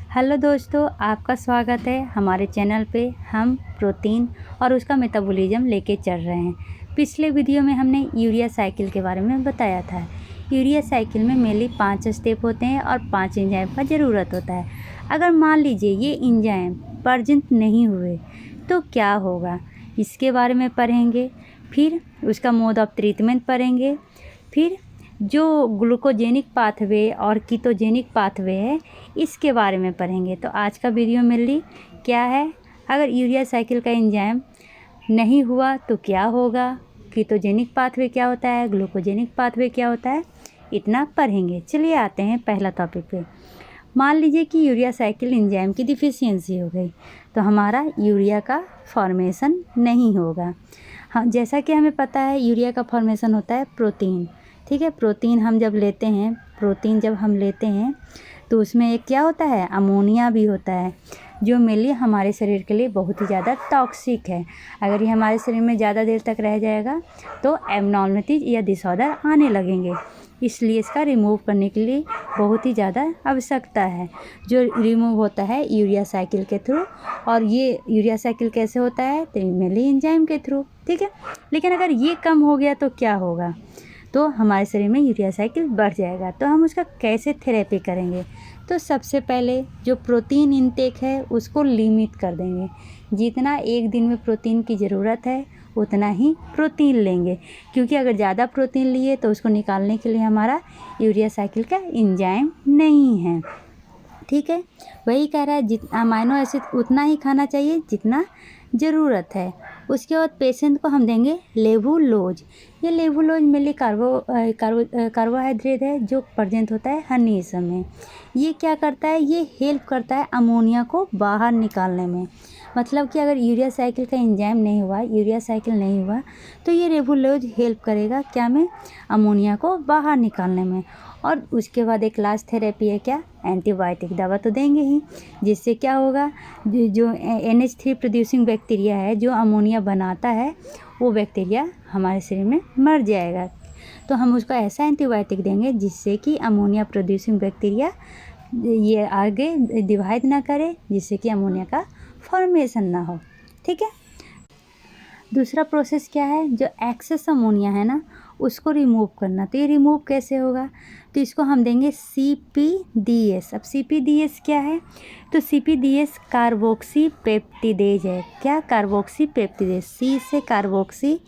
Hello दोस्तों, आपका स्वागत है हमारे चैनल पे। हम प्रोटीन और उसका मेटाबॉलिज्म लेके चल रहे हैं। पिछले वीडियो में हमने यूरिया साइकिल के बारे में बताया था। यूरिया साइकिल में मेनली 5 स्टेप होते हैं और 5 एंजाइम का ज़रूरत होता है। अगर मान लीजिए ये एंजाइम प्रेजेंट नहीं हुए तो क्या होगा, इसके बारे में पढ़ेंगे। फिर उसका मोड ऑफ ट्रीटमेंट पढ़ेंगे। फिर जो ग्लूकोजेनिक पाथवे और कीटोजेनिक पाथवे है इसके बारे में पढ़ेंगे। तो आज का वीडियो मेनली क्या है, अगर यूरिया साइकिल का एंजाइम नहीं हुआ तो क्या होगा, कीटोजेनिक पाथवे क्या होता है, ग्लूकोजेनिक पाथवे क्या होता है, इतना पढ़ेंगे। चलिए आते हैं पहला टॉपिक पे। मान लीजिए कि यूरिया साइकिल एंजाइम की डिफिशियंसी हो गई तो हमारा यूरिया का फॉर्मेशन नहीं होगा। हाँ, जैसा कि हमें पता है यूरिया का फॉर्मेशन होता है प्रोटीन। ठीक है, प्रोटीन जब हम लेते हैं तो उसमें एक क्या होता है, अमोनिया भी होता है, जो मेनली हमारे शरीर के लिए बहुत ही ज़्यादा टॉक्सिक है। अगर ये हमारे शरीर में ज़्यादा देर तक रह जाएगा तो एब्नॉर्मलिटीज या डिसऑर्डर आने लगेंगे। इसलिए इसका रिमूव करने के लिए बहुत ही ज़्यादा आवश्यकता है, जो रिमूव होता है यूरिया साइकिल के थ्रू। और ये यूरिया साइकिल कैसे होता है, तो मेनली एंजाइम के थ्रू। ठीक है, लेकिन अगर ये कम हो गया तो क्या होगा, तो हमारे शरीर में यूरिया साइकिल बढ़ जाएगा। तो हम उसका कैसे थेरेपी करेंगे, तो सबसे पहले जो प्रोटीन इनटेक है उसको लिमिट कर देंगे। जितना एक दिन में प्रोटीन की ज़रूरत है उतना ही प्रोटीन लेंगे, क्योंकि अगर ज़्यादा प्रोटीन लिए तो उसको निकालने के लिए हमारा यूरिया साइकिल का एंजाइम नहीं है। ठीक है, वही कह रहा है जितना अमाइनो एसिड उतना ही खाना चाहिए जितना ज़रूरत है। उसके बाद पेशेंट को हम देंगे लेवुलोज। ये लेवुलोज मेनली कार्बोहाइड्रेट है जो प्रेजेंट होता है हनीस में। ये क्या करता है, ये हेल्प करता है अमोनिया को बाहर निकालने में। मतलब कि अगर यूरिया साइकिल का एंजाइम नहीं हुआ, यूरिया साइकिल नहीं हुआ तो ये लेवुलोज हेल्प करेगा क्या में, अमोनिया को बाहर निकालने में। और उसके बाद एक लास्ट थेरेपी है क्या, एंटीबायोटिक दवा तो देंगे ही, जिससे क्या होगा, जो NH3 प्रोड्यूसिंग बैक्टीरिया है जो अमोनिया बनाता है वो बैक्टीरिया हमारे शरीर में मर जाएगा। तो हम उसको ऐसा एंटीबायोटिक देंगे जिससे कि अमोनिया प्रोड्यूसिंग बैक्टीरिया ये आगे डिवाइड ना करे, जिससे कि अमोनिया का फॉर्मेशन ना हो। ठीक है, दूसरा प्रोसेस क्या है, जो एक्सेस अमोनिया है ना उसको रिमूव करना। तो ये रिमूव कैसे होगा, तो इसको हम देंगे CPDS। अब CPDS क्या है, तो CPDS कार्बोक्सी पेप्टिडेज है। क्या, कार्बोक्सी पेप्टिडेज। C से कार्बोक्सी,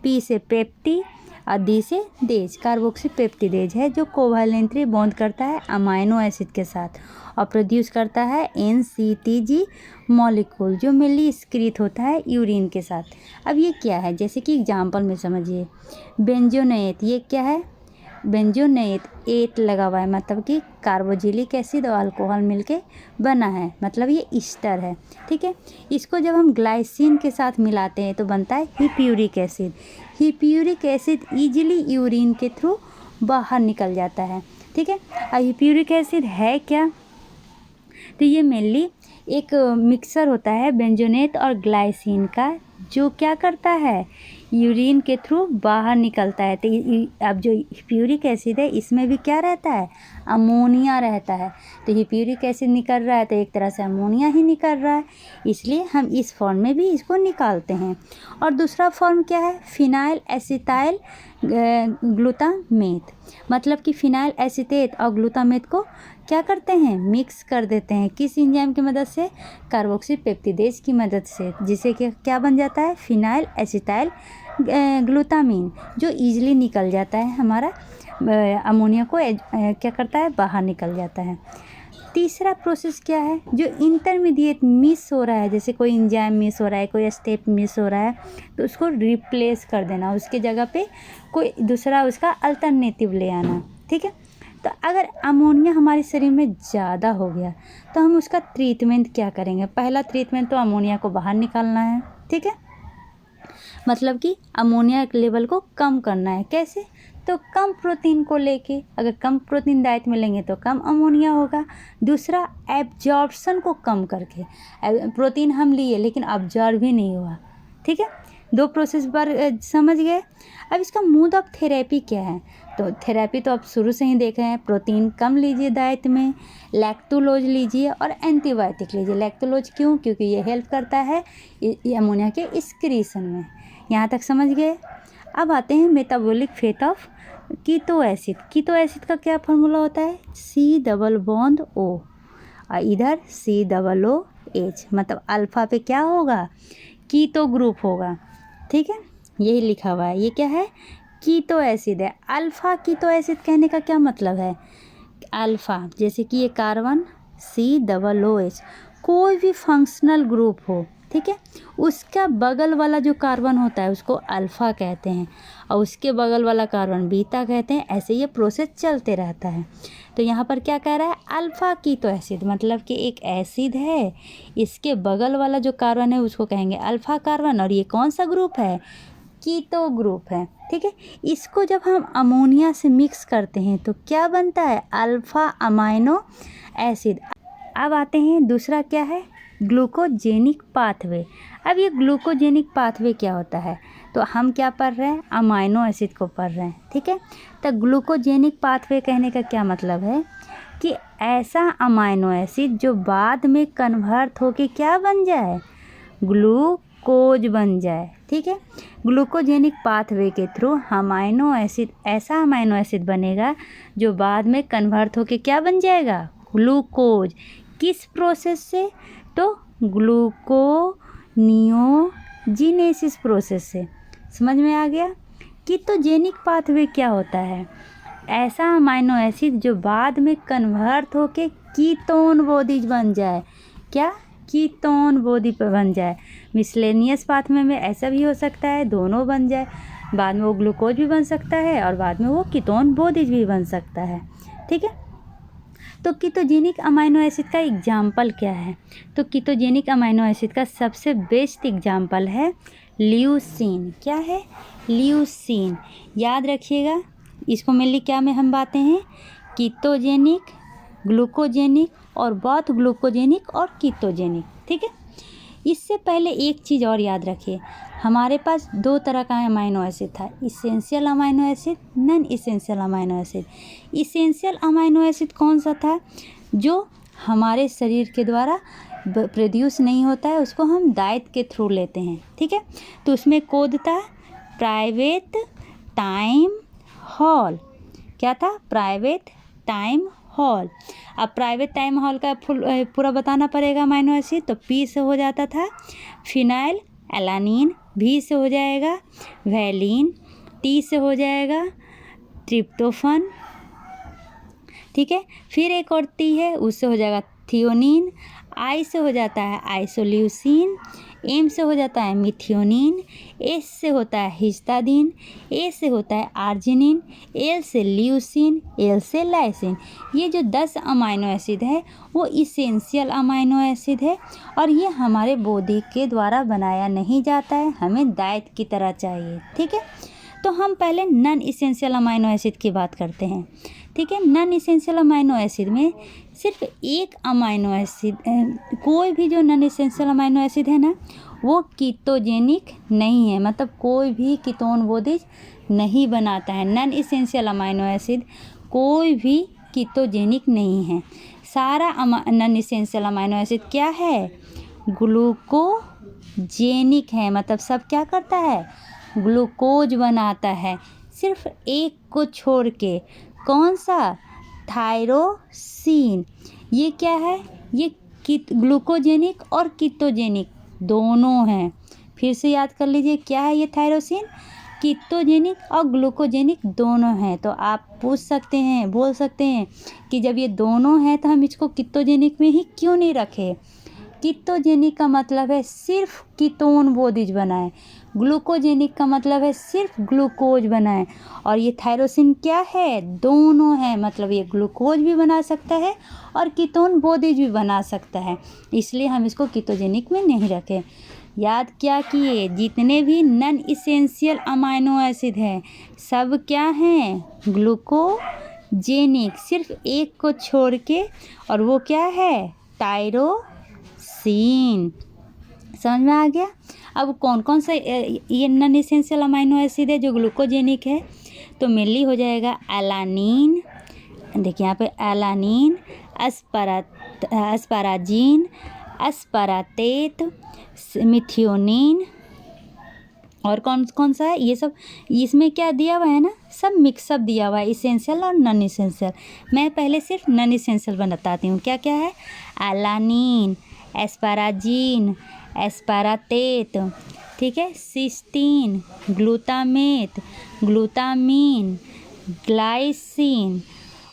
P से पेप्टी और D से डेज, कार्बोक्सी पेप्टिडेज है जो कोवैलेंटली बॉन्ड करता है अमाइनो एसिड के साथ और प्रोड्यूस करता है NCTG मॉलिक्यूल जो मेनली एक्सक्रीट होता है यूरिन के साथ। अब ये क्या है, जैसे कि एग्जांपल में समझिए, बेंजोनेट। ये क्या है, बेंजोनेट, एट लगा हुआ है, मतलब कि कार्बोक्सिलिक एसिड और अल्कोहल मिलके बना है, मतलब ये ईस्टर है। ठीक है, इसको जब हम ग्लाइसिन के साथ मिलाते हैं तो बनता है हिप्यूरिक एसिड। हिप्यूरिक एसिड ईजिली यूरिन के थ्रू बाहर निकल जाता है। ठीक है, और हिप्यूरिक एसिड है क्या, तो ये मेनली एक मिक्सर होता है बेंजोनेट और ग्लाइसिन का, जो क्या करता है, यूरिन के थ्रू बाहर निकलता है। तो अब जो हिप्यूरिक एसिड है इसमें भी क्या रहता है, अमोनिया रहता है। तो हिप्यूरिक एसिड निकल रहा है तो एक तरह से अमोनिया ही निकल रहा है, इसलिए हम इस फॉर्म में भी इसको निकालते हैं। और दूसरा फॉर्म क्या है, फिनाइल एसिटाइल ग्लूटामेट। मतलब कि फिनाइल एसिटेट और ग्लूटामेट को क्या करते हैं, मिक्स कर देते हैं। किस एंजाइम की मदद से, कार्बोक्सी पेप्टिडेज की मदद से, जिससे कि क्या बन जाता है, फिनाइल एसिटाइल ग्लूटामीन, जो ईजिली निकल जाता है हमारा अमोनिया को क्या करता है, बाहर निकल जाता है। तीसरा प्रोसेस क्या है, जो इंटरमीडिएट मिस हो रहा है, जैसे कोई एंजाइम मिस हो रहा है, कोई स्टेप मिस हो रहा है, तो उसको रिप्लेस कर देना, उसके जगह पे कोई दूसरा उसका अल्टरनेटिव ले आना। ठीक है, तो अगर अमोनिया हमारे शरीर में ज़्यादा हो गया तो हम उसका ट्रीटमेंट क्या करेंगे। पहला ट्रीटमेंट तो अमोनिया को बाहर निकालना है। ठीक है, मतलब कि अमोनिया लेवल को कम करना है। कैसे, तो कम प्रोटीन को लेके, अगर कम प्रोटीन डाइट में लेंगे तो कम अमोनिया होगा। दूसरा, एब्जॉर्प्शन को कम करके, प्रोटीन हम लिए लेकिन अब्जॉर्ब ही नहीं हुआ। ठीक है, दो प्रोसेस पर समझ गए। अब इसका मोड ऑफ थेरेपी क्या है, तो थेरेपी तो आप शुरू से ही देख रहे हैं, प्रोटीन कम लीजिए डाइट में, लैक्टोलोज लीजिए और एंटीबायोटिक लीजिए। लैक्टोलोज क्यों? क्योंकि ये हेल्प करता है ये अमोनिया के एक्सक्रीशन में। यहाँ तक समझ गए। अब आते हैं metabolic fate of keto acid. Keto acid का क्या फार्मूला होता है? C+O और इधर COOH, मतलब अल्फ़ा पे क्या होगा? कीटो ग्रुप होगा। ठीक है, यही लिखा हुआ है। ये क्या है? कीटो एसिड है। अल्फ़ा कीटो एसिड कहने का क्या मतलब है? अल्फ़ा जैसे कि ये कार्बन COOH, कोई भी फंक्शनल ग्रुप हो, ठीक है, उसका बगल वाला जो कार्बन होता है उसको अल्फ़ा कहते हैं और उसके बगल वाला कार्बन बीटा कहते हैं। ऐसे ये प्रोसेस चलते रहता है। तो यहाँ पर क्या कह रहा है? अल्फ़ा कीटो एसिड, मतलब कि एक एसिड है, इसके बगल वाला जो कार्बन है उसको कहेंगे अल्फ़ा कार्बन, और ये कौन सा ग्रुप है? कीटो ग्रुप है। ठीक है, इसको जब हम अमोनिया से मिक्स करते हैं तो क्या बनता है? Alpha amino acid. अब आते हैं दूसरा क्या है? Glucogenic pathway. अब ये ग्लूकोजेनिक पाथवे क्या होता है? तो हम क्या पढ़ रहे हैं? अमाइनो एसिड को पढ़ रहे हैं। ठीक है, तो ग्लूकोजेनिक पाथवे कहने का क्या मतलब है? कि ऐसा अमाइनो एसिड जो बाद में कन्वर्ट होके क्या बन जाए? ग्लूकोज बन जाए। ठीक है, ग्लूकोजेनिक पाथवे के थ्रू अमाइनो एसिड, ऐसा अमाइनो एसिड बनेगा जो बाद में कन्वर्ट होके क्या बन जाएगा? ग्लूकोज। किस प्रोसेस से? तो ग्लूकोनियोजिनेसिस प्रोसेस से। समझ में आ गया? कीटोजेनिक पाथवे क्या होता है? ऐसा अमाइनो एसिड जो बाद में कन्वर्ट होके कीटोन बॉडीज बन जाए। क्या? कीटोन बॉडी पर बन जाए। मिसलेनियस पाथवे में ऐसा भी हो सकता है, दोनों बन जाए। बाद में वो ग्लूकोज भी बन सकता है और बाद में वो कीटोन बॉडीज भी बन सकता है। ठीक है, तो कीटोजेनिक अमाइनो एसिड का एग्जाम्पल क्या है? तो कीटोजेनिक अमाइनो एसिड का सबसे बेस्ट एग्जाम्पल है ल्यूसीन। क्या है? ल्यूसीन। याद रखिएगा, इसको मेनली क्या में हम बातें हैं? कीटोजेनिक, ग्लूकोजेनिक और बहुत ग्लूकोजेनिक और कीटोजेनिक। ठीक है, इससे पहले एक चीज़ और याद रखिए, हमारे पास दो तरह का अमाइनो एसिड था, essential amino acid, non essential amino acid. Essential amino acid कौन सा था? जो हमारे शरीर के द्वारा प्रोड्यूस नहीं होता है, उसको हम डाइट के थ्रू लेते हैं। ठीक है, तो उसमें कोड था प्राइवेट टाइम हॉल। क्या था? Private time hall. अब प्राइवेट टाइम हॉल का पूरा बताना पड़ेगा अमाइनो एसिड। तो पी से हो जाता था फिनाइल एलानिन, भी से हो जाएगा वैलिन, टी से हो जाएगा ट्रिप्टोफन। ठीक है, फिर एक और टी है, उससे हो जाएगा थियोनिन, आई से हो जाता है आइसोल्यूसिन, एम से हो जाता है मिथियोनिन, एस से होता है हिस्टाडीन, ए से होता है आर्जिनिन, एल से ल्यूसिन, एल से लाइसिन। ये जो 10 अमाइनो एसिड है वो इसेंशियल अमाइनो एसिड है और ये हमारे बॉडी के द्वारा बनाया नहीं जाता है, हमें डाइट की तरह चाहिए। ठीक है, तो हम पहले नॉन इसेंशियल अमाइनो एसिड की बात करते हैं। ठीक है, नॉन इसेंशियल अमाइनो एसिड में सिर्फ एक अमाइनो एसिड, कोई भी जो नॉन इसेंशियल अमाइनो एसिड है ना, वो कीटोजेनिक नहीं है, मतलब कोई भी कीटोन बॉडीज नहीं बनाता है। नॉन इसेंशियल अमाइनो एसिड कोई भी कीटोजेनिक नहीं है। सारा नॉन इसेंशियल अमाइनो एसिड क्या है? ग्लूकोजेनिक है, मतलब सब क्या करता है? ग्लूकोज बनाता है। सिर्फ एक को छोड़ के, कौन सा? थायरोसिन। ये क्या है? ये ग्लूकोजेनिक और कीटोजेनिक दोनों हैं। फिर से याद कर लीजिए, क्या है ये थायरोसिन? कीटोजेनिक और ग्लूकोजेनिक दोनों हैं। तो आप पूछ सकते हैं, बोल सकते हैं कि जब ये दोनों हैं तो हम इसको कीटोजेनिक में ही क्यों नहीं रखे? कीटोजेनिक का मतलब है सिर्फ कीटोन बॉडीज बनाए, ग्लूकोजेनिक का मतलब है सिर्फ ग्लूकोज बनाए, और ये थायरोसिन क्या है? दोनों है, मतलब ये ग्लूकोज भी बना सकता है और कीटोन बॉडीज भी बना सकता है, इसलिए हम इसको कीटोजेनिक में नहीं रखे। याद क्या किए? जितने भी नॉन इसेंशियल अमाइनो एसिड हैं सब क्या हैं? ग्लूकोजेनिक, सिर्फ एक को छोड़ के, और वो क्या है? टायरोसिन। समझ में आ गया? अब कौन कौन सा ये नॉन इसेंशियल अमाइनो एसिड है जो ग्लूकोजेनिक है? तो मेनली हो जाएगा एलानिन, देखिए यहाँ पे एलानिन, अस्पाराजीन, अस्पाराटेट, मिथियोनिन, और कौन कौन सा है ये सब, इसमें क्या दिया हुआ है ना, सब मिक्सअप दिया हुआ है, इसेंशियल और नॉन इसेंशियल। मैं पहले सिर्फ नॉन इसेंशियल बताती हूँ। क्या क्या है, एलानिन, एस्पाराजीन, एस्पाराटेट, ठीक है, सिस्टीन, ग्लूटामेट, ग्लूटामीन, ग्लाइसिन,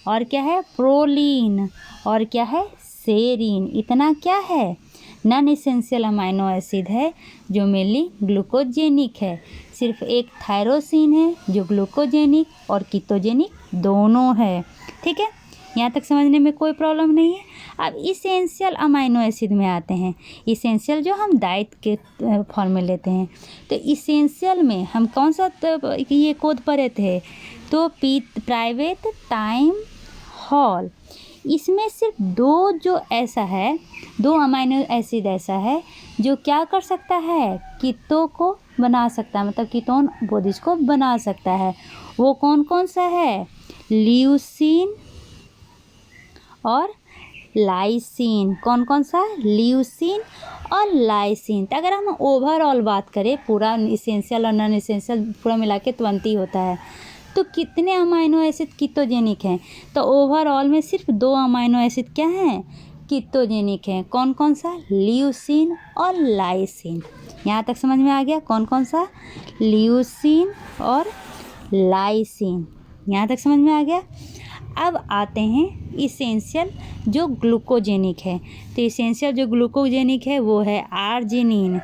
और क्या है, प्रोलीन, और क्या है, सेरीन। इतना क्या है, नॉन इसेंशियल अमाइनो एसिड है जो मेनली ग्लूकोजेनिक है। सिर्फ एक थायरोसिन है जो ग्लूकोजेनिक और कीटोजेनिक दोनों है। ठीक है, यहाँ तक समझने में कोई प्रॉब्लम नहीं है। अब इसेंशियल अमाइनो एसिड में आते हैं। इसेंशियल जो हम डाइट के फॉर्म में लेते हैं, तो इसेंशियल में हम कौन सा ये कोड पढ़े थे, तो प्राइवेट टाइम हॉल। इसमें सिर्फ दो अमाइनो एसिड ऐसा है जो क्या कर सकता है, कीटो को बना सकता है, मतलब कीटोन बॉडीज को बना सकता है। वो कौन कौन सा है, ल्यूसीन और लाइसिन। कौन कौन सा, ल्यूसीन और लाइसिन। तो अगर हम ओवरऑल बात करें, पूरा इसेंशियल और नॉन इसेंशियल पूरा मिला के 20 होता है, तो कितने अमाइनो एसिड कीटोजेनिक हैं, तो ओवरऑल में सिर्फ 2 अमाइनो एसिड क्या हैं, कीटोजेनिक हैं। कौन कौन सा, ल्यूसीन और लाइसिन। यहाँ तक समझ में आ गया, कौन कौन सा, ल्यूसीन और लाइसिन। यहाँ तक समझ में आ गया। अब आते हैं इसेंशियल जो ग्लूकोजेनिक है। तो इसेंशियल जो ग्लूकोजेनिक है वो है आर्जिनिन,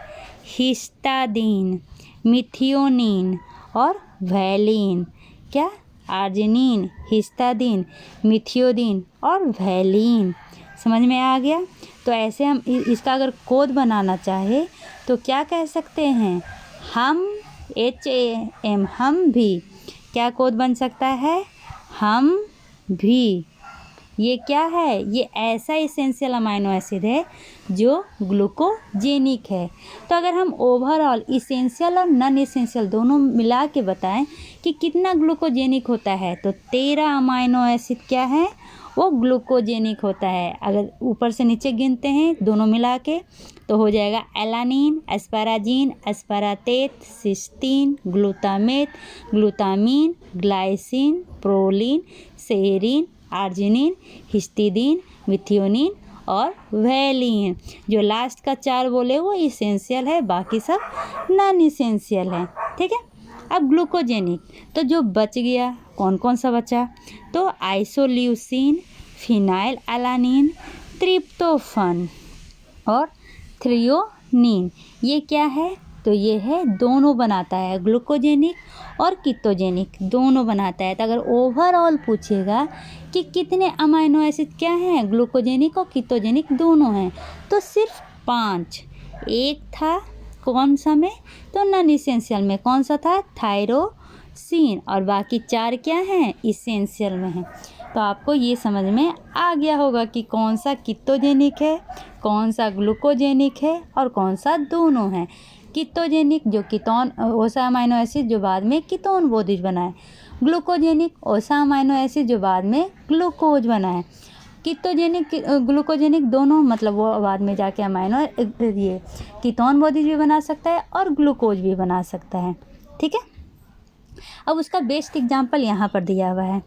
हिस्टाडीन, मिथियोनिन और वैलिन। क्या, आर्जिनिन, हिस्टाडीन, मिथियोनिन और वैलिन। समझ में आ गया। तो ऐसे हम इसका अगर कोड बनाना चाहे तो क्या कह सकते हैं, हम HAM, हम भी। क्या कोड बन सकता है, हम भी। ये क्या है, ये ऐसा इसेंशियल अमाइनो एसिड है जो ग्लूकोजेनिक है। तो अगर हम ओवरऑल इसेंशियल और नॉन इसेंशियल दोनों मिला के बताएं कि कितना ग्लूकोजेनिक होता है, तो 13 अमाइनो एसिड क्या है, वो ग्लूकोजेनिक होता है। अगर ऊपर से नीचे गिनते हैं दोनों मिला के, तो हो जाएगा alanine, asparagine, aspartate, cysteine, glutamate, glutamine, glycine, proline, serine, arginine, histidine, methionine और वैलिन। जो लास्ट का 4 बोले वो इसेंशियल है, बाकी सब नॉन इसेंशियल है। ठीक है। अब ग्लूकोजेनिक, तो जो बच गया, कौन कौन सा बचा, तो आइसोल्यूसिन, फिनाइल एलानिन, ट्रिप्टोफन और थ्रियोनिन। ये क्या है, तो ये है, दोनों बनाता है, ग्लूकोजेनिक और कीटोजेनिक दोनों बनाता है। तो अगर ओवरऑल पूछेगा कि कितने अमाइनो एसिड क्या हैं, ग्लूकोजेनिक और कीटोजेनिक दोनों हैं, तो सिर्फ 5। एक था कौन सा में, तो नॉन इसेंशियल में कौन सा था, थायरोसिन, और बाकी 4 क्या हैं, इसेंशियल में हैं। तो आपको ये समझ में आ गया होगा कि कौन सा कीटोजेनिक है, कौन सा ग्लूकोजेनिक है और कौन सा दोनों है। कीटोजेनिक जो कीटोन, वैसा अमाइनो एसिड जो बाद में कीटोन बॉडीज बनाए। ग्लूकोजेनिक वैसा अमाइनो एसिड जो बाद में ग्लूकोज बनाए। कीटोजेनिक ग्लूकोजेनिक दोनों, मतलब वो बाद में जाके अमाइनो ये कीटोन बॉडीज भी बना सकता है और ग्लूकोज भी बना सकता है। ठीक है। अब उसका बेस्ट एग्जांपल यहाँ पर दिया हुआ है,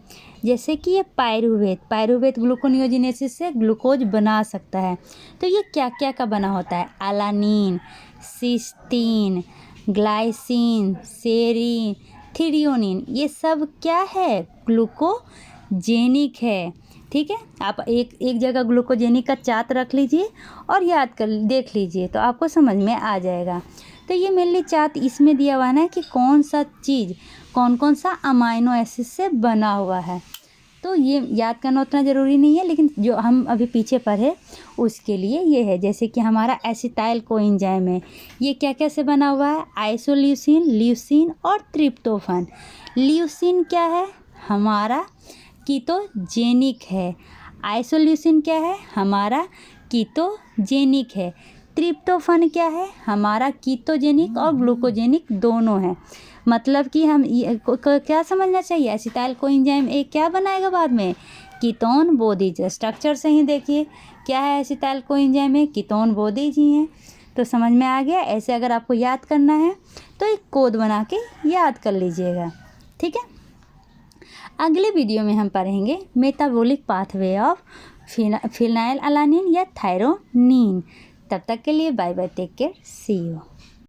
जैसे कि ये पायरुवेट ग्लूकोनियोजिनेसिस से ग्लूकोज बना सकता है। तो ये क्या क्या का बना होता है, alanine, cysteine, glycine, serine, threonine, ये सब क्या है, ग्लूकोजेनिक है। ठीक है। आप एक जगह ग्लूकोजेनिक का चार्ट रख लीजिए और याद कर देख लीजिए, तो आपको समझ में आ जाएगा। तो ये मेनली चार्ट इसमें दिया हुआ है ना कि कौन सा चीज़ कौन कौन सा अमाइनो एसिड से बना हुआ है। तो ये याद करना उतना ज़रूरी नहीं है, लेकिन जो हम अभी पीछे पढ़े उसके लिए ये है। जैसे कि हमारा एसिटाइल कोएंजाइम है, ये क्या क्या से बना हुआ है, आइसोल्यूसिन, ल्यूसीन और ट्रिप्टोफन। ल्यूसीन क्या है, हमारा कीटोजेनिक है। आइसोल्यूसिन क्या है, हमारा कीटोजेनिक है। ट्रिप्टोफन क्या है, हमारा कीटोजेनिक और ग्लूकोजेनिक दोनों है। मतलब कि हम क्या समझना चाहिए, एसिटाइल कोएंजाइम एक क्या बनाएगा बाद में, कीटोन बोधीज। स्ट्रक्चर से ही देखिए क्या है, एसिटाइल कोएंजाइम में कीटोन बोधीज ही हैं। तो समझ में आ गया। ऐसे अगर आपको याद करना है तो एक कोड बना के याद कर लीजिएगा, ठीक है। अगले वीडियो में हम पढ़ेंगे metabolic pathway of phenylalanine या थायरोनिन। तब तक के लिए bye bye, take care, see you.